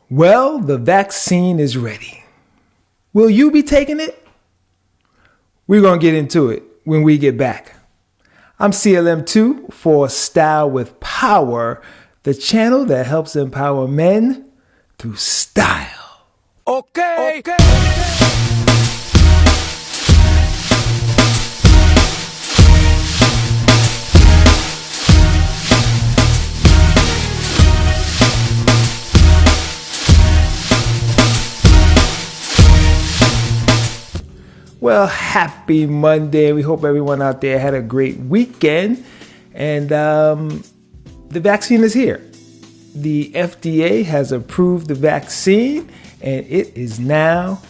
Well, the vaccine is ready. Will you be taking it? We're going to get into it when we get back. I'm CLM II for Style with Power, the channel that helps empower men through style. Okay. Well, happy Monday. We hope everyone out there had a great weekend. And the vaccine is here. The FDA has approved the vaccine and it is now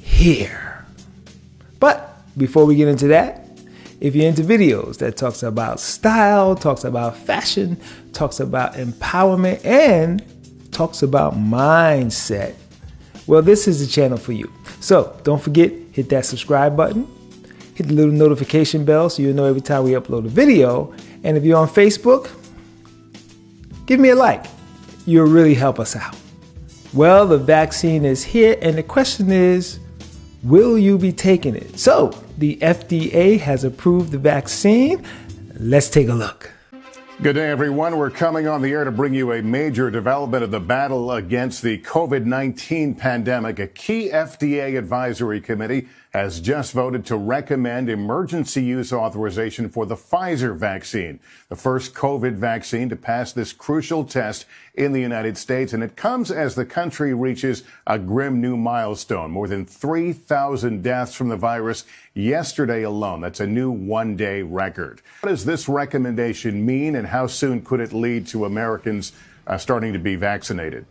here. But before we get into that, if you're into videos that talks about style, talks about fashion, talks about empowerment, and talks about mindset, well, this is the channel for you. So don't forget, hit that subscribe button, hit the little notification bell so you'll know every time we upload a video. And if you're on Facebook, give me a like. You'll really help us out. Well, the vaccine is here and the question is, will you be taking it? So the FDA has approved the vaccine. Let's take a look. Good day, everyone. We're coming on the air to bring you a major development of the battle against the COVID-19 pandemic. A key FDA advisory committee has just voted to recommend emergency use authorization for the Pfizer vaccine, the first COVID vaccine to pass this crucial test in the United States. And it comes as the country reaches a grim new milestone, more than 3,000 deaths from the virus yesterday alone. That's a new one-day record. What does this recommendation mean, and how soon could it lead to Americans starting to be vaccinated?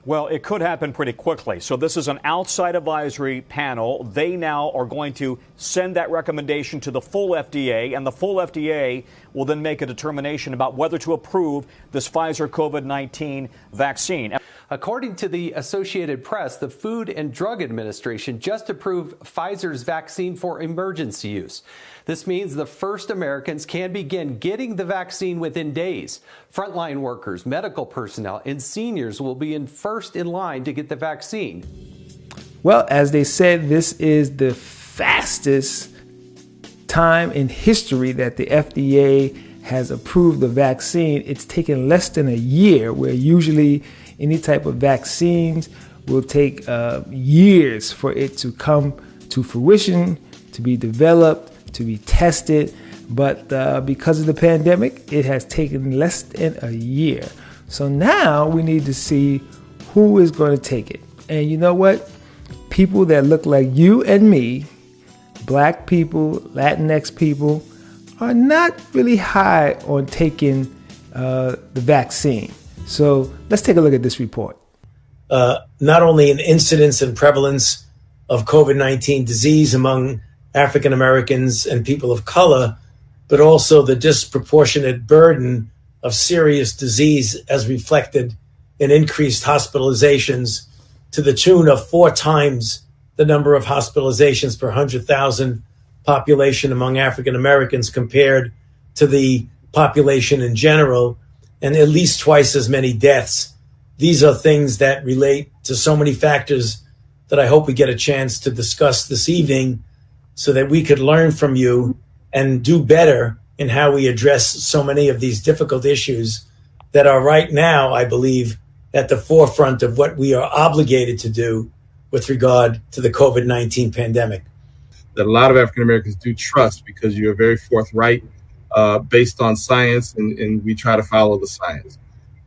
Well, it could happen pretty quickly. So this is an outside advisory panel. They now are going to send that recommendation to the full FDA, and the full FDA will then make a determination about whether to approve this Pfizer COVID-19 vaccine. According to the Associated Press, the Food and Drug Administration just approved Pfizer's vaccine for emergency use. This means the first Americans can begin getting the vaccine within days. Frontline workers, medical personnel, and seniors will be first in line to get the vaccine. Well, as they said, this is the fastest time in history that the FDA has approved the vaccine. It's taken less than a year, where usually any type of vaccines will take years for it to come to fruition, to be developed, to be tested. But because of the pandemic, it has taken less than a year. So now we need to see who is going to take it. And you know what? People that look like you and me, black people, Latinx people, are not really high on taking the vaccine. So let's take a look at this report. Not only an incidence and prevalence of COVID-19 disease among African Americans and people of color, but also the disproportionate burden of serious disease as reflected in increased hospitalizations to the tune of 4 times the number of hospitalizations per 100,000 population among African Americans compared to the population in general, and at least twice as many deaths. These are things that relate to so many factors that I hope we get a chance to discuss this evening so that we could learn from you and do better in how we address so many of these difficult issues that are right now, I believe, at the forefront of what we are obligated to do with regard to the COVID-19 pandemic. That a lot of African Americans do trust because you're very forthright based on science, and we try to follow the science.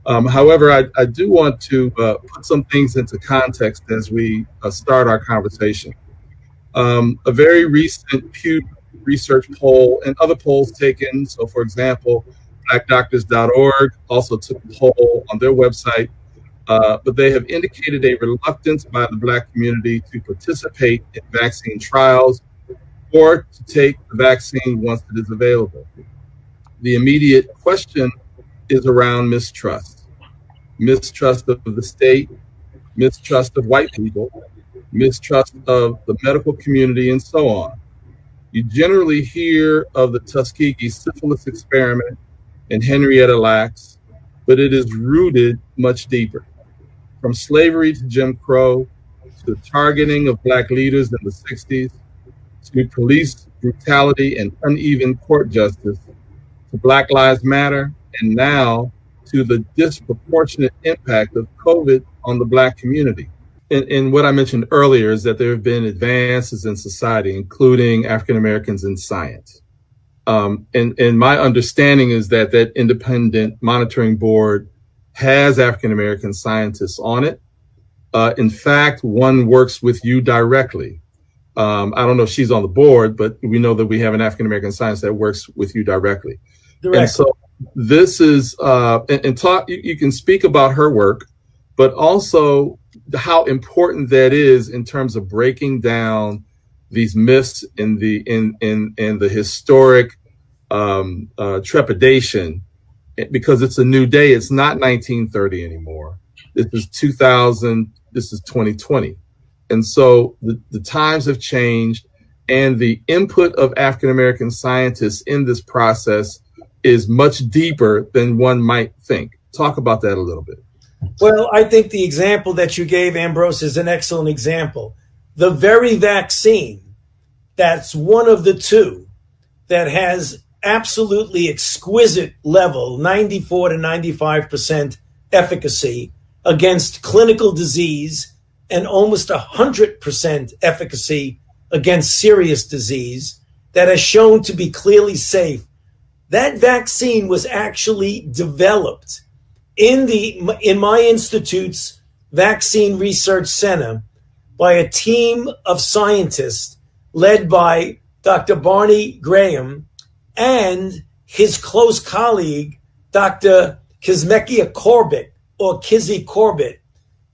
However, I do want to put some things into context as we start our conversation. A very recent Pew Research poll and other polls taken, so for example, blackdoctors.org also took a poll on their website, but they have indicated a reluctance by the Black community to participate in vaccine trials or to take the vaccine once it is available. The immediate question is around mistrust. Mistrust of the state, mistrust of white people, mistrust of the medical community, and so on. You generally hear of the Tuskegee syphilis experiment and Henrietta Lacks, but it is rooted much deeper. from slavery to Jim Crow, to targeting of Black leaders in the 60s, to police brutality and uneven court justice, to Black Lives Matter, and now to the disproportionate impact of COVID on the Black community. And what I mentioned earlier is that there have been advances in society, including African Americans in science. And my understanding is that that independent monitoring board has African American scientists on it. In fact, one works with you directly. I don't know if she's on the board, but we know that we have an African American scientist that works with you directly. And so this is, and talk, you can speak about her work, but also how important that is in terms of breaking down these myths in the historic trepidation, because it's a new day. It's not 1930 anymore. This is 2000. This is 2020. And so the times have changed, and the input of African-American scientists in this process is much deeper than one might think. Talk about that a little bit. Well, I think the example that you gave, Ambrose, is an excellent example. The very vaccine that's one of the two that has absolutely exquisite level, 94 to 95% efficacy against clinical disease and almost 100% efficacy against serious disease, that has shown to be clearly safe. That vaccine was actually developed in my institute's vaccine research center by a team of scientists led by Dr. Barney Graham and his close colleague, Dr. Kizzmekia Corbett, or Kizzy Corbett.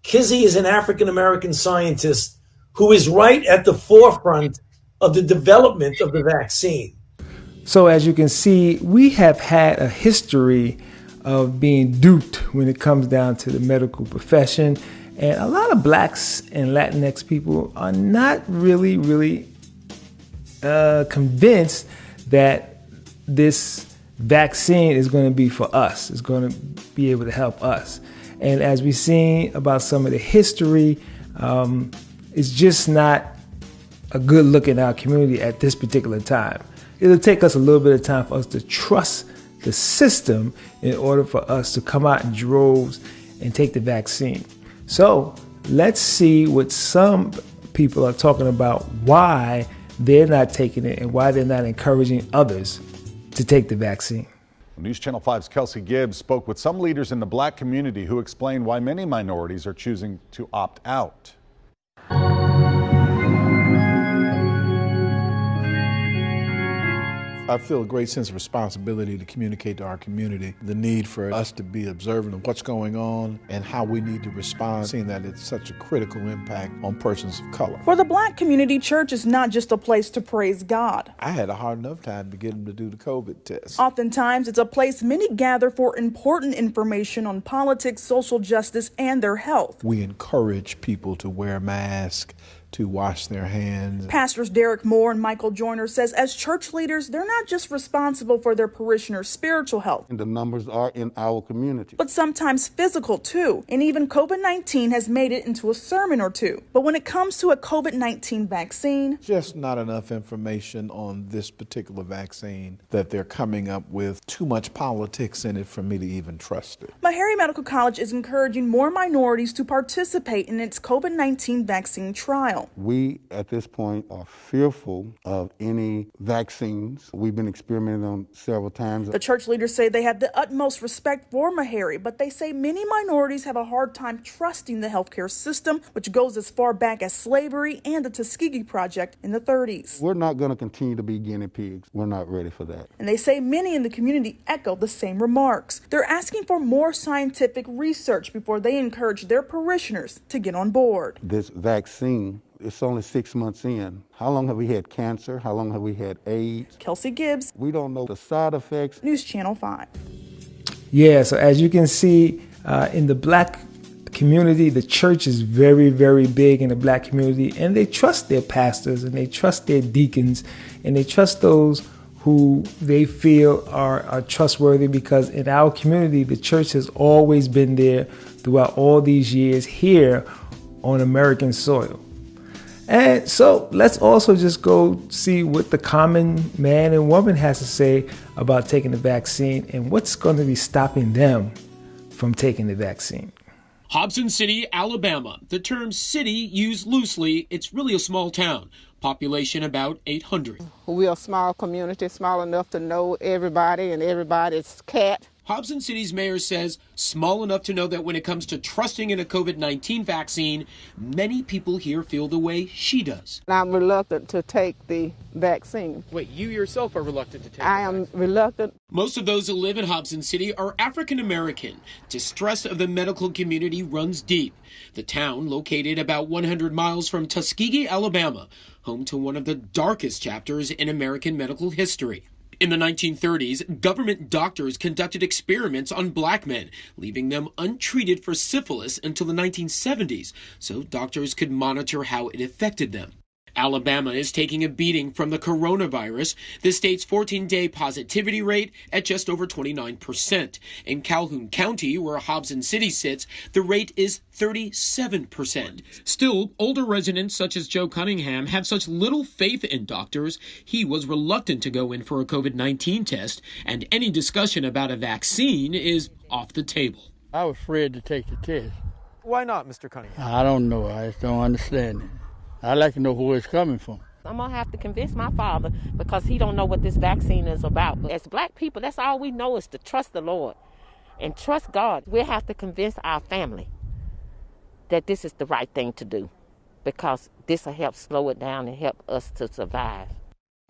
Kizzy is an African-American scientist who is right at the forefront of the development of the vaccine. So as you can see, we have had a history of being duped when it comes down to the medical profession. And a lot of Blacks and Latinx people are not really convinced that this vaccine is going to be for us. It's going to be able to help us. And as we've seen about some of the history, it's just not a good look in our community at this particular time. It'll take us a little bit of time for us to trust the system in order for us to come out in droves and take the vaccine. So let's see what some people are talking about, why they're not taking it and why they're not encouraging others to take the vaccine. News Channel 5's Kelsey Gibbs spoke with some leaders in the Black community who explained why many minorities are choosing to opt out. I feel a great sense of responsibility to communicate to our community the need for us to be observant of what's going on and how we need to respond, seeing that it's such a critical impact on persons of color. For the Black community, church is not just a place to praise God. I had a hard enough time to get them to do the COVID test. Oftentimes, it's a place many gather for important information on politics, social justice, and their health. We encourage people to wear masks, to wash their hands. Pastors Derek Moore and Michael Joyner says as church leaders, they're not just responsible for their parishioners' spiritual health. And the numbers are in our community. But sometimes physical too. And even COVID-19 has made it into a sermon or two. But when it comes to a COVID-19 vaccine, just not enough information on this particular vaccine that they're coming up with. Too much politics in it for me to even trust it. Meharry Medical College is encouraging more minorities to participate in its COVID-19 vaccine trial. We, at this point, are fearful of any vaccines. We've been experimenting on several times. The church leaders say they have the utmost respect for Meharry, but they say many minorities have a hard time trusting the healthcare system, which goes as far back as slavery and the Tuskegee Project in the 30s. We're not going to continue to be guinea pigs. We're not ready for that. And they say many in the community echo the same remarks. They're asking for more scientific research before they encourage their parishioners to get on board. This vaccine, it's only 6 months in. How long have we had cancer? How long have we had AIDS? Kelsey Gibbs. We don't know the side effects. News Channel 5. Yeah, so as you can see, in the Black community, the church is very, very big in the Black community, and they trust their pastors and they trust their deacons and they trust those who they feel are trustworthy, because in our community, the church has always been there throughout all these years here on American soil. And so let's also just go see what the common man and woman has to say about taking the vaccine and what's going to be stopping them from taking the vaccine. Hobson City, Alabama. The term city used loosely. It's really a small town. Population about 800. We're a small community, small enough to know everybody and everybody's cat. Hobson City's mayor says small enough to know that when it comes to trusting in a COVID-19 vaccine, many people here feel the way she does. I'm reluctant to take the vaccine. Wait, you yourself are reluctant to take I am reluctant. Most of those who live in Hobson City are African American. Distrust of the medical community runs deep. The town, located about 100 miles from Tuskegee, Alabama, home to one of the darkest chapters in American medical history. In the 1930s, government doctors conducted experiments on black men, leaving them untreated for syphilis until the 1970s, so doctors could monitor how it affected them. Alabama is taking a beating from the coronavirus, the state's 14-day positivity rate at just over 29%. In Calhoun County, where Hobson City sits, the rate is 37%. Still, older residents such as Joe Cunningham have such little faith in doctors, he was reluctant to go in for a COVID-19 test, and any discussion about a vaccine is off the table. I was afraid to take the test. Why not, Mr. Cunningham? I don't know. I just don't understand it. I'd like to know where it's coming from. I'm going to have to convince my father because he don't know what this vaccine is about. But as black people, that's all we know is to trust the Lord and trust God. We'll have to convince our family that this is the right thing to do because this will help slow it down and help us to survive.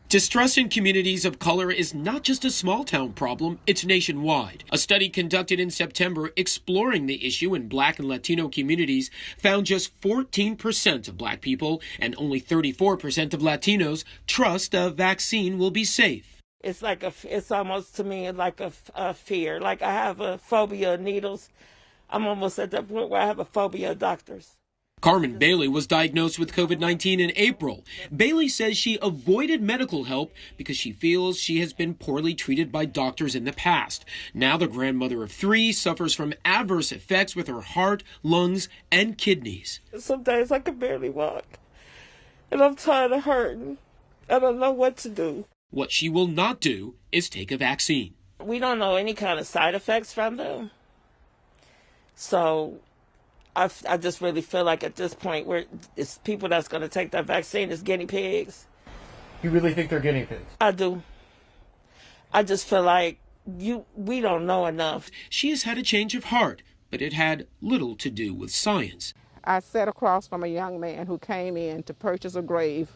Distrust in communities of color is not just a small-town problem, it's nationwide. A study conducted in September exploring the issue in black and Latino communities found just 14% of black people and only 34% of Latinos trust a vaccine will be safe. It's almost to me like a fear. Like I have a phobia of needles. I'm almost at that point where I have a phobia of doctors. Carmen Bailey was diagnosed with COVID-19 in April. Bailey says she avoided medical help because she feels she has been poorly treated by doctors in the past. Now the grandmother of 3 suffers from adverse effects with her heart, lungs, and kidneys. Some days I can barely walk, and I'm tired of hurting. I don't know what to do. What she will not do is take a vaccine. We don't know any kind of side effects from them. So I just really feel like at this point where it's people that's going to take that vaccine is guinea pigs. You really think they're guinea pigs? I do. I just feel like we don't know enough. She has had a change of heart, but it had little to do with science. I sat across from a young man who came in to purchase a grave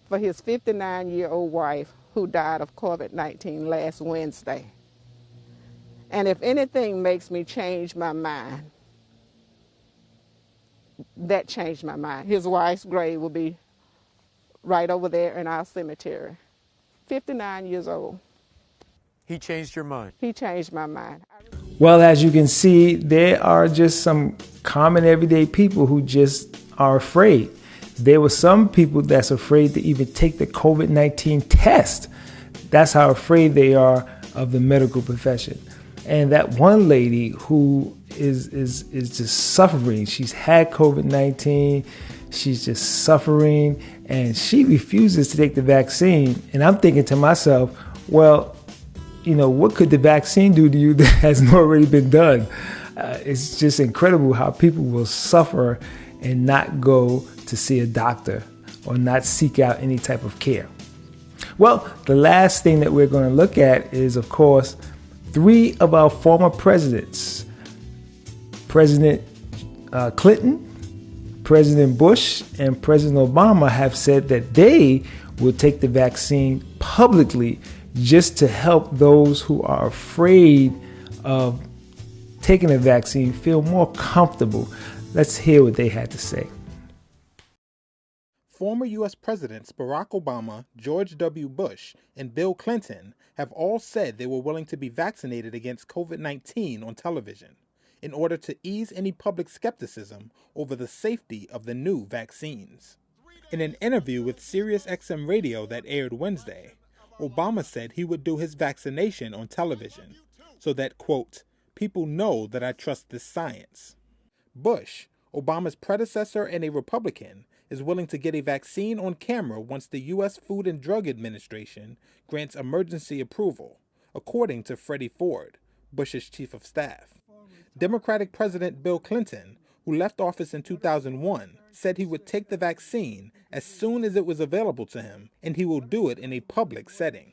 for his 59-year-old wife who died of COVID-19 last Wednesday. And if anything makes me change my mind, that changed my mind. His wife's grave will be right over there in our cemetery. 59 years old. He changed your mind? He changed my mind. Well, as you can see, there are just some common everyday people who just are afraid. There were some people that's afraid to even take the COVID-19 test. That's how afraid they are of the medical profession. And that one lady who is just suffering. She's had COVID-19. She's just suffering, and she refuses to take the vaccine. And I'm thinking to myself, well, you know, what could the vaccine do to you that hasn't already been done? It's just incredible how people will suffer and not go to see a doctor or not seek out any type of care. Well, the last thing that we're going to look at is, of course, 3 of our former presidents, President Clinton, President Bush, and President Obama, have said that they will take the vaccine publicly just to help those who are afraid of taking a vaccine feel more comfortable. Let's hear what they had to say. Former U.S. Presidents Barack Obama, George W. Bush, and Bill Clinton have all said they were willing to be vaccinated against COVID-19 on television in order to ease any public skepticism over the safety of the new vaccines. In an interview with SiriusXM Radio that aired Wednesday, Obama said he would do his vaccination on television so that, quote, people know that I trust this science. Bush, Obama's predecessor and a Republican, is willing to get a vaccine on camera once the U.S. Food and Drug Administration grants emergency approval, according to Freddie Ford, Bush's chief of staff. Democratic President Bill Clinton, who left office in 2001, said he would take the vaccine as soon as it was available to him, and he will do it in a public setting.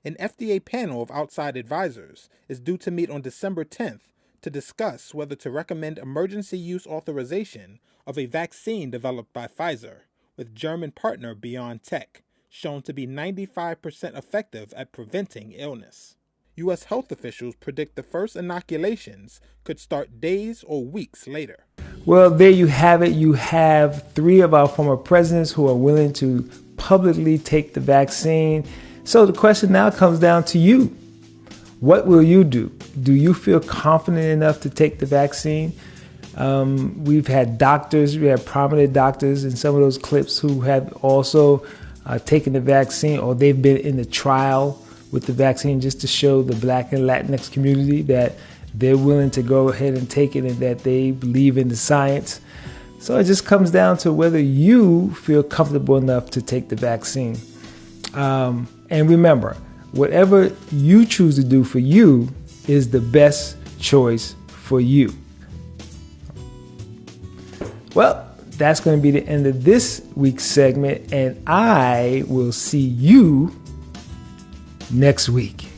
An FDA panel of outside advisors is due to meet on December 10th to discuss whether to recommend emergency use authorization of a vaccine developed by Pfizer with German partner BioNTech, shown to be 95% effective at preventing illness. U.S. health officials predict the first inoculations could start days or weeks later. Well, there you have it. You have 3 of our former presidents who are willing to publicly take the vaccine. So the question now comes down to you. What will you do? Do you feel confident enough to take the vaccine? We've had doctors, we have prominent doctors in some of those clips who have also taken the vaccine, or they've been in the trial with the vaccine just to show the Black and Latinx community that they're willing to go ahead and take it and that they believe in the science. So it just comes down to whether you feel comfortable enough to take the vaccine. And remember, whatever you choose to do for you is the best choice for you. Well, that's going to be the end of this week's segment, and I will see you next week.